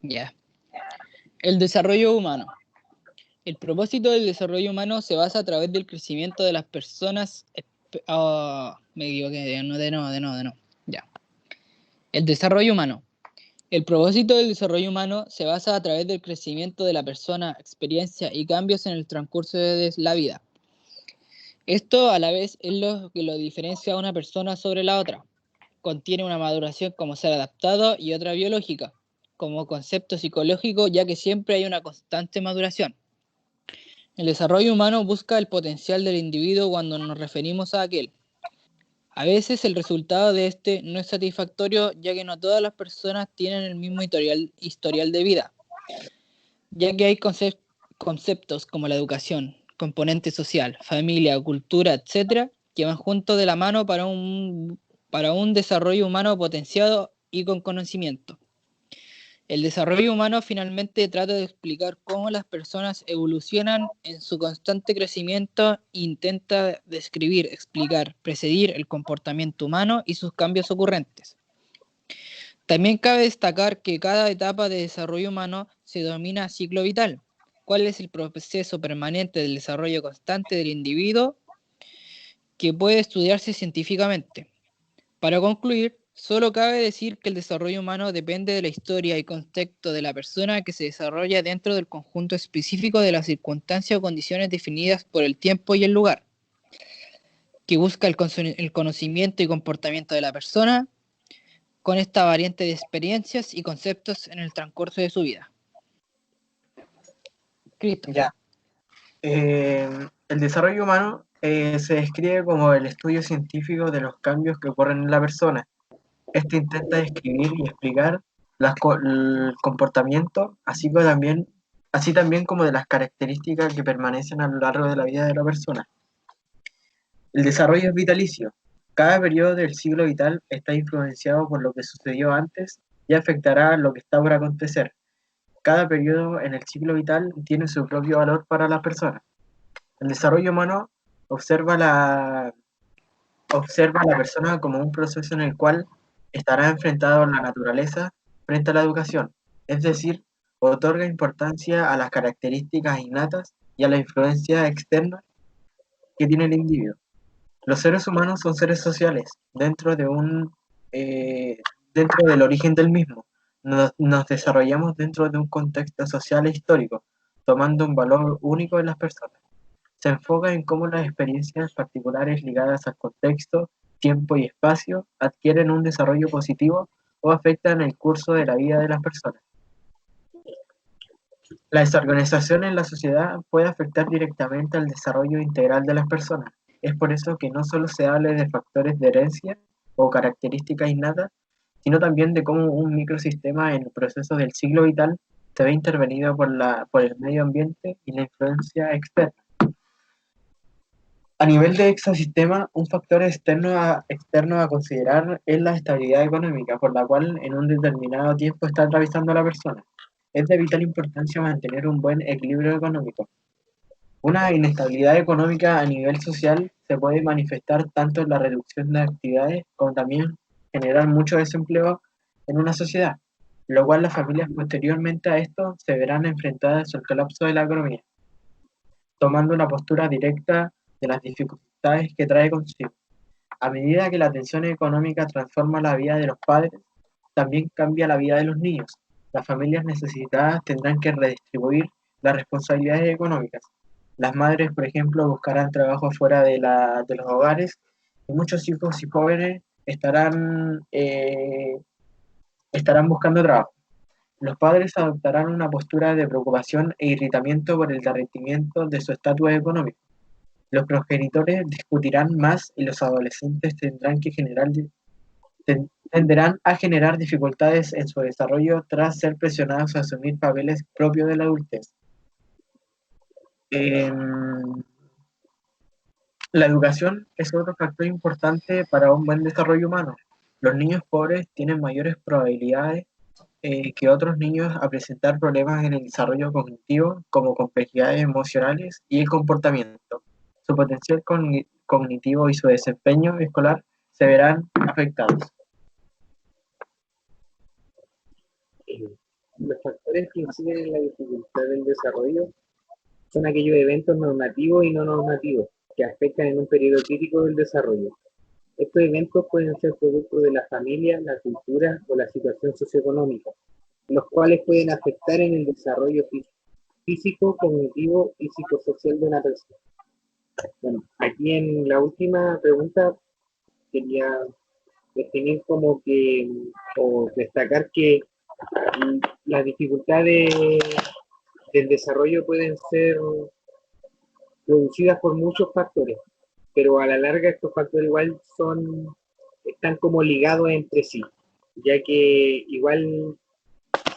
Ya. El desarrollo humano. El propósito del desarrollo humano se basa a través del crecimiento de las personas. Me equivoqué, de nuevo. Ya. El desarrollo humano. El propósito del desarrollo humano se basa a través del crecimiento de la persona, experiencia y cambios en el transcurso de la vida. Esto a la vez es lo que lo diferencia a una persona sobre la otra. Contiene una maduración como ser adaptado y otra biológica, como concepto psicológico, ya que siempre hay una constante maduración. El desarrollo humano busca el potencial del individuo cuando nos referimos a aquel. A veces el resultado de este no es satisfactorio, ya que no todas las personas tienen el mismo historial de vida, ya que hay conceptos como la educación, componente social, familia, cultura, etc., que van juntos de la mano para un desarrollo humano potenciado y con conocimiento. El desarrollo humano finalmente trata de explicar cómo las personas evolucionan en su constante crecimiento e intenta describir, explicar, precedir el comportamiento humano y sus cambios ocurrentes. También cabe destacar que cada etapa de desarrollo humano se denomina ciclo vital, cuál es el proceso permanente del desarrollo constante del individuo que puede estudiarse científicamente. Para concluir, solo cabe decir que el desarrollo humano depende de la historia y contexto de la persona que se desarrolla dentro del conjunto específico de las circunstancias o condiciones definidas por el tiempo y el lugar, que busca el conocimiento y comportamiento de la persona con esta variante de experiencias y conceptos en el transcurso de su vida. Cristo. Ya. El desarrollo humano se describe como el estudio científico de los cambios que ocurren en la persona. Este intenta describir y explicar el comportamiento, así también como de las características que permanecen a lo largo de la vida de la persona. El desarrollo es vitalicio. Cada periodo del ciclo vital está influenciado por lo que sucedió antes y afectará lo que está por acontecer. Cada periodo en el ciclo vital tiene su propio valor para la persona. El desarrollo humano observa a la persona como un proceso en el cual estará enfrentado a la naturaleza frente a la educación, es decir, otorga importancia a las características innatas y a la influencia externa que tiene el individuo. Los seres humanos son seres sociales dentro del origen del mismo. Nos desarrollamos dentro de un contexto social e histórico, tomando un valor único en las personas. Se enfoca en cómo las experiencias particulares ligadas al contexto, tiempo y espacio adquieren un desarrollo positivo o afectan el curso de la vida de las personas. La desorganización en la sociedad puede afectar directamente al desarrollo integral de las personas. Es por eso que no solo se hable de factores de herencia o características innatas, sino también de cómo un microsistema en el proceso del ciclo vital se ve intervenido por el medio ambiente y la influencia externa. A nivel de ecosistema, un factor externo a considerar es la estabilidad económica, por la cual en un determinado tiempo está atravesando la persona. Es de vital importancia mantener un buen equilibrio económico. Una inestabilidad económica a nivel social se puede manifestar tanto en la reducción de actividades como también generar mucho desempleo en una sociedad, lo cual las familias posteriormente a esto se verán enfrentadas al colapso de la economía, tomando una postura directa de las dificultades que trae consigo. A medida que la tensión económica transforma la vida de los padres, también cambia la vida de los niños. Las familias necesitadas tendrán que redistribuir las responsabilidades económicas. Las madres, por ejemplo, buscarán trabajo fuera de los hogares y muchos hijos y jóvenes estarán buscando trabajo. Los padres adoptarán una postura de preocupación e irritamiento por el derretimiento de su estatus económico. Los progenitores discutirán más y los adolescentes tenderán a generar dificultades en su desarrollo tras ser presionados a asumir papeles propios de la adultez. La educación es otro factor importante para un buen desarrollo humano. Los niños pobres tienen mayores probabilidades que otros niños a presentar problemas en el desarrollo cognitivo, como complejidades emocionales y el comportamiento. Su potencial cognitivo y su desempeño escolar se verán afectados. factores que inciden en la dificultad del desarrollo son aquellos eventos normativos y no normativos que afectan en un periodo crítico del desarrollo. Estos eventos pueden ser producto de la familia, la cultura o la situación socioeconómica, los cuales pueden afectar en el desarrollo físico, cognitivo y psicosocial de una persona. Bueno, aquí en la última pregunta quería definir como que, o destacar que las dificultades del desarrollo pueden ser producidas por muchos factores, pero a la larga estos factores igual están como ligados entre sí, ya que igual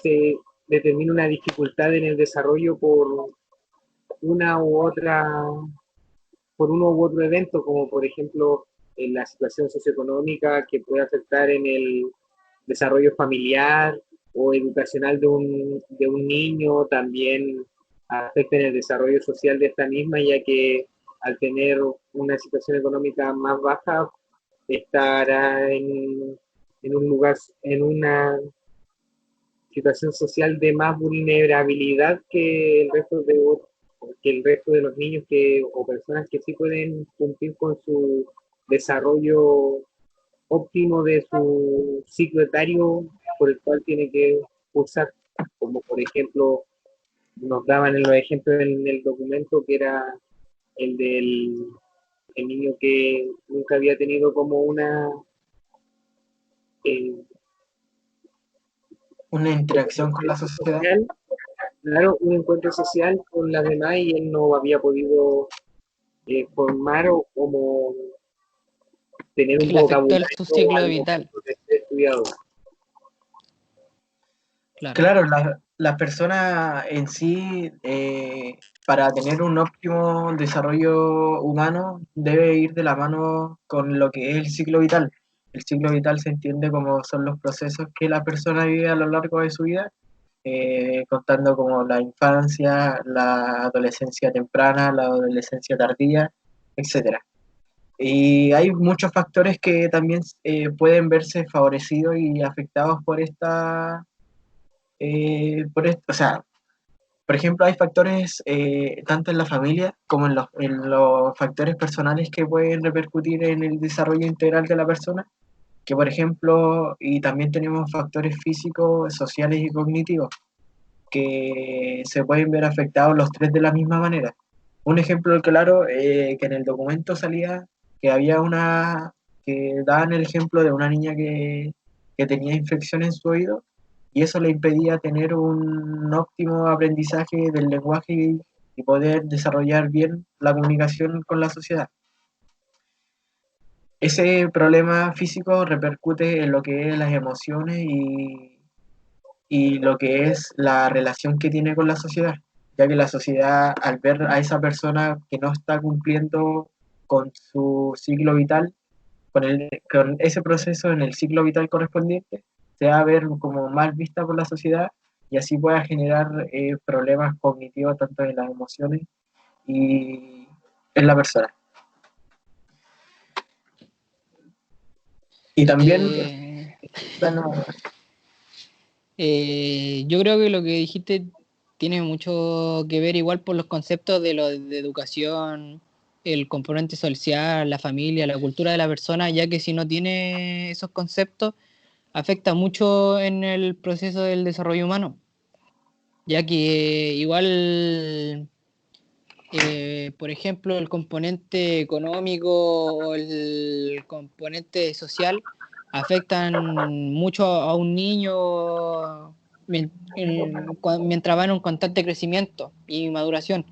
se determina una dificultad en el desarrollo una u otra, por uno u otro evento, como por ejemplo en la situación socioeconómica que puede afectar en el desarrollo familiar o educacional de un niño, también afecta en el desarrollo social de esta misma, ya que al tener una situación económica más baja, estará en un lugar, en una situación social de más vulnerabilidad que el resto de los niños o personas que sí pueden cumplir con su desarrollo óptimo de su ciclo etario por el cual tiene que cursar, como por ejemplo nos daban en los ejemplos en el documento que era el del el niño que nunca había tenido como eh, una interacción con la sociedad. social, claro, un encuentro social con las demás y él no había podido formar o como tener Que un le afectó vocabulario su ciclo al vital. momento de ser estudiado. Claro. Claro, la persona en sí, para tener un óptimo desarrollo humano, debe ir de la mano con lo que es el ciclo vital. El ciclo vital se entiende como son los procesos que la persona vive a lo largo de su vida, contando como la infancia, la adolescencia temprana, la adolescencia tardía, etcétera. Y hay muchos factores que también pueden verse favorecidos y afectados o sea, por ejemplo, hay factores tanto en la familia como en los factores personales que pueden repercutir en el desarrollo integral de la persona, que por ejemplo, y también tenemos factores físicos, sociales y cognitivos, que se pueden ver afectados los tres de la misma manera. Un ejemplo claro, que en el documento salía que había que daban el ejemplo de una niña que tenía infección en su oído y eso le impedía tener un óptimo aprendizaje del lenguaje y poder desarrollar bien la comunicación con la sociedad. Ese problema físico repercute en lo que es las emociones y lo que es la relación que tiene con la sociedad, ya que la sociedad al ver a esa persona que no está cumpliendo con su ciclo vital, con ese proceso en el ciclo vital correspondiente, se va a ver como mal vista por la sociedad y así pueda generar problemas cognitivos tanto en las emociones y en la persona. Y también, bueno, Yo creo que lo que dijiste tiene mucho que ver igual por los conceptos de lo de educación, el componente social, la familia, la cultura de la persona, ya que si no tiene esos conceptos, afecta mucho en el proceso del desarrollo humano, ya que igual, por ejemplo, el componente económico o el componente social afectan mucho a un niño mientras va en un constante crecimiento y maduración,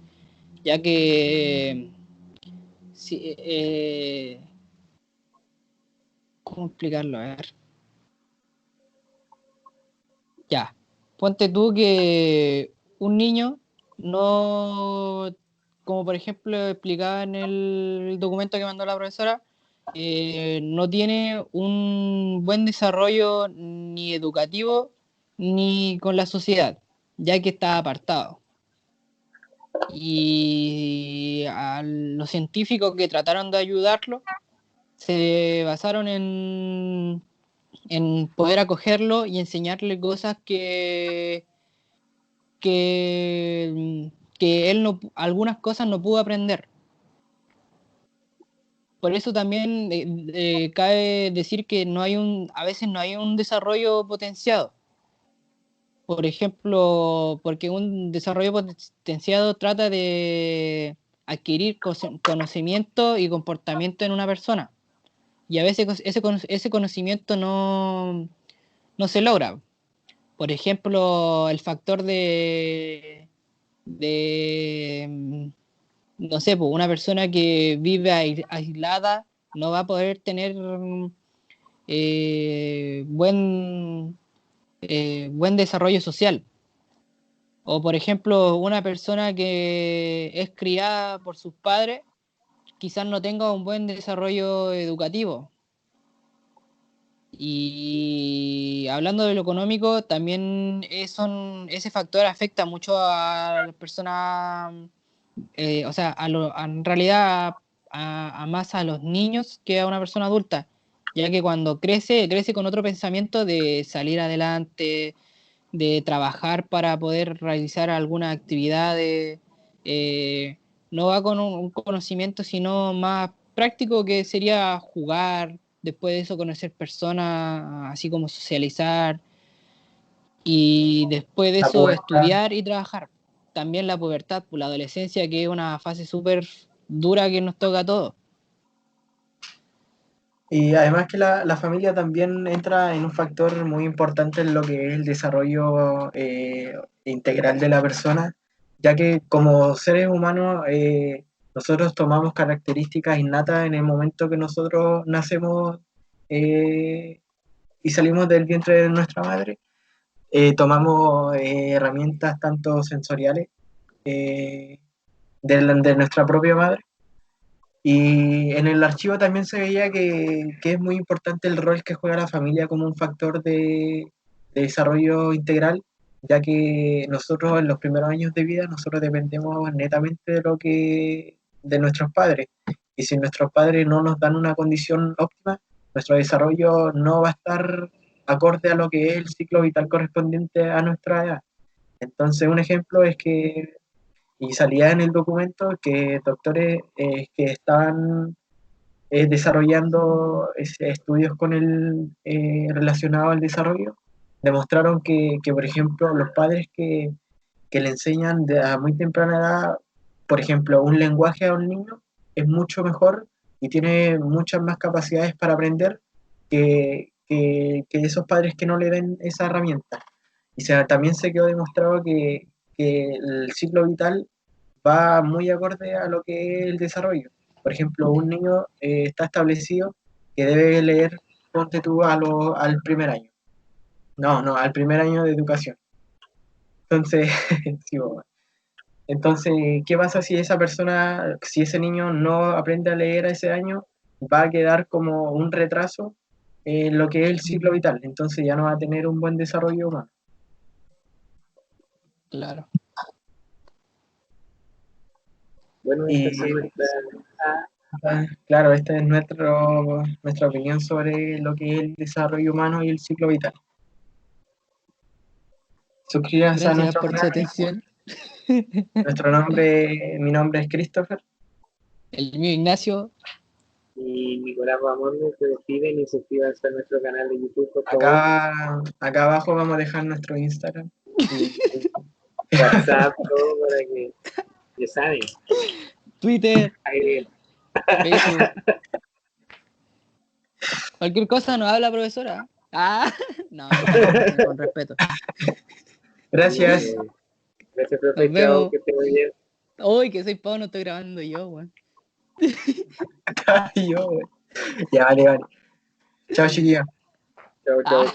ya que si, ¿cómo explicarlo? A ver. Ya, ponte tú que un niño no, como por ejemplo explicaba en el documento que mandó la profesora, no tiene un buen desarrollo ni educativo ni con la sociedad, ya que está apartado. Y a los científicos que trataron de ayudarlo se basaron en poder acogerlo y enseñarle cosas que él no, algunas cosas no pudo aprender. Por eso también cabe decir que a veces no hay un desarrollo potenciado. Por ejemplo, porque un desarrollo potenciado trata de adquirir conocimiento y comportamiento en una persona. Y a veces ese conocimiento no se logra. Por ejemplo, el factor no sé, pues, una persona que vive aislada no va a poder tener buen desarrollo social. O, por ejemplo, una persona que es criada por sus padres quizás no tenga un buen desarrollo educativo. Y hablando de lo económico, también ese factor afecta mucho a las personas, o sea, en realidad a más a los niños que a una persona adulta, ya que cuando crece con otro pensamiento de salir adelante, de trabajar para poder realizar algunas actividades, no va con un conocimiento sino más práctico, que sería jugar, después de eso conocer personas, así como socializar, y después de La eso pubertad. estudiar y trabajar. También la pubertad, la adolescencia, que es una fase súper dura que nos toca a todos. Y además que la familia también entra en un factor muy importante en lo que es el desarrollo integral de la persona, ya que como seres humanos nosotros tomamos características innatas en el momento que nosotros nacemos eh, y salimos del vientre de nuestra madre. Tomamos herramientas tanto sensoriales eh, de nuestra propia madre. Y en el archivo también se veía que es muy importante el rol que juega la familia como un factor de desarrollo integral, ya que nosotros en los primeros años de vida, nosotros dependemos netamente de nuestros padres. Y si nuestros padres no nos dan una condición óptima, nuestro desarrollo no va a estar acorde a lo que es el ciclo vital correspondiente a nuestra edad. Entonces, un ejemplo es que y salía en el documento que doctores que estaban desarrollando estudios con relacionados al desarrollo demostraron que, por ejemplo, los padres que le enseñan a muy temprana edad, por ejemplo, un lenguaje a un niño es mucho mejor y tiene muchas más capacidades para aprender que esos padres que no le den esa herramienta. Y también se quedó demostrado que el ciclo vital va muy acorde a lo que es el desarrollo. Por ejemplo, un niño está establecido que debe leer, ponte tú, al primer año. No, al primer año de educación. Entonces, sí, bueno. Entonces, ¿qué pasa si esa persona, si ese niño no aprende a leer a ese año? Va a quedar como un retraso en lo que es el ciclo vital. Entonces ya no va a tener un buen desarrollo humano. Claro. Bueno, Y estas son nuestras... claro, esta es nuestra opinión sobre lo que es el desarrollo humano y el ciclo vital. Suscríbanse a Gracias nuestro por su canal. atención. Mi nombre es Christopher. El mío, Ignacio. Y Nicolás Ramón se despiden y suscríbanse a nuestro canal de YouTube, por favor. Acá abajo vamos a dejar nuestro Instagram. Y, WhatsApp, todo para que ya saben. Twitter, Ahí, Facebook. Cualquier cosa nos habla, profesora. Ah, no, con respeto. gracias. gracias, Nos profe. Chao, vemos. que esté muy bien. Uy, que soy Pau, no estoy grabando yo, weón. Ay, yo, güey. Ya, vale. Chao, chiquillos. Chao, Ah. chao.